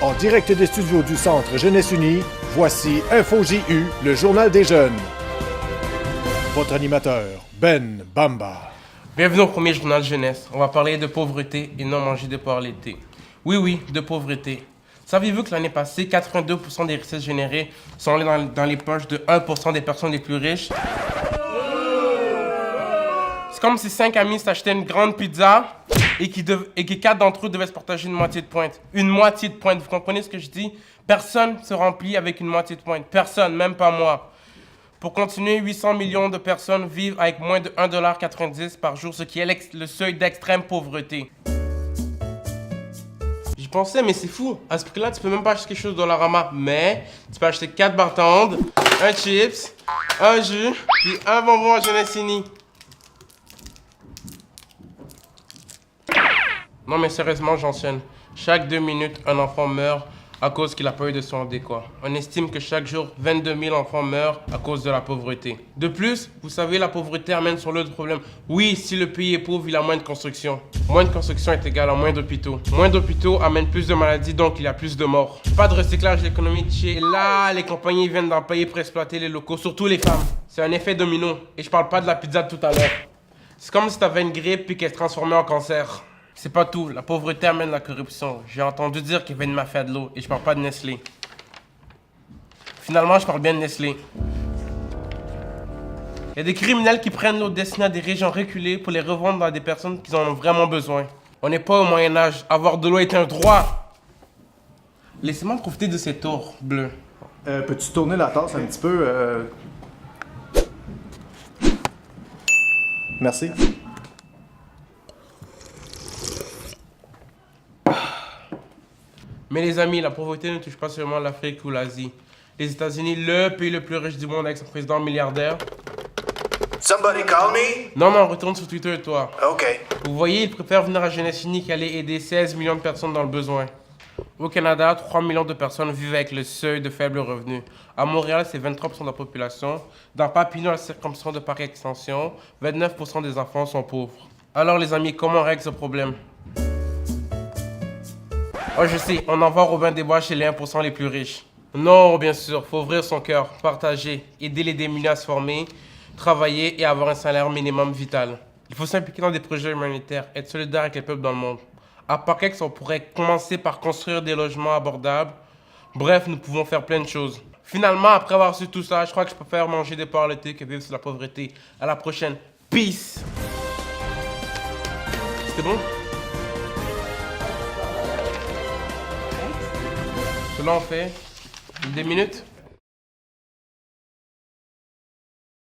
En direct des studios du Centre Jeunesse Unie, voici InfoJU, le journal des jeunes. Votre animateur, Ben Bamba. Bienvenue au premier journal jeunesse. On va parler de pauvreté et non manger de porc l'été. Oui, de pauvreté. Saviez-vous que l'année passée, 82% des recettes générées sont allées dans les poches de 1% des personnes les plus riches? C'est comme si 5 amis s'achetaient une grande pizza et que 4 d'entre eux devaient se partager une moitié de pointe. Une moitié de pointe, vous comprenez ce que je dis? Personne se remplit avec une moitié de pointe. Personne, même pas moi. Pour continuer, 800 millions de personnes vivent avec moins de 1,90$ par jour, ce qui est le seuil d'extrême pauvreté. J'y pensais, mais c'est fou. À ce prix-là, tu peux même pas acheter quelque chose dans Dollarama. Mais tu peux acheter 4 bartendes, un chips, un jus, puis un bonbon à Genesini. Non mais sérieusement, j'enchaîne. Chaque 2 minutes, un enfant meurt à cause qu'il n'a pas eu de soins adéquats. On estime que chaque jour, 22 000 enfants meurent à cause de la pauvreté. De plus, vous savez, la pauvreté amène sur l'autre problème. Oui, si le pays est pauvre, il a moins de construction. Moins de construction est égal à moins d'hôpitaux. Moins d'hôpitaux amène plus de maladies, donc il y a plus de morts. Pas de recyclage économique. Et là, les compagnies viennent d'en payer pour exploiter les locaux, surtout les femmes. C'est un effet domino. Et je parle pas de la pizza de tout à l'heure. C'est comme si tu avais une grippe puis qu'elle se transformait en cancer. C'est pas tout, la pauvreté amène la corruption. J'ai entendu dire qu'il y avait une mafia de l'eau et je parle pas de Nestlé. Finalement, je parle bien de Nestlé. Il y a des criminels qui prennent l'eau destinée à des régions reculées pour les revendre à des personnes qui en ont vraiment besoin. On n'est pas au Moyen-Âge, avoir de l'eau est un droit. Laissez-moi profiter de ces tours bleus. Peux-tu tourner la tasse un petit peu? Merci. Mais les amis, la pauvreté ne touche pas seulement l'Afrique ou l'Asie. Les États-Unis, le pays le plus riche du monde avec son président milliardaire. Somebody call me? Non, retourne sur Twitter, toi. OK. Vous voyez, il préfère venir à Jeunesse Unie qu'aller aider 16 millions de personnes dans le besoin. Au Canada, 3 millions de personnes vivent avec le seuil de faible revenu. À Montréal, c'est 23% de la population. Dans Papineau, la circonscription de Paris-Extension, 29% des enfants sont pauvres. Alors les amis, comment on règle ce problème? Oh, je sais, on envoie Robin des Bois chez les 1% les plus riches. Non, bien sûr, faut ouvrir son cœur, partager, aider les démunis à se former, travailler et avoir un salaire minimum vital. Il faut s'impliquer dans des projets humanitaires, être solidaire avec les peuples dans le monde. À Paquex, on pourrait commencer par construire des logements abordables. Bref, nous pouvons faire plein de choses. Finalement, après avoir su tout ça, je crois que je préfère manger des porcs l'été que vivre sous la pauvreté. À la prochaine. Peace! C'est bon? Cela on fait 2 minutes.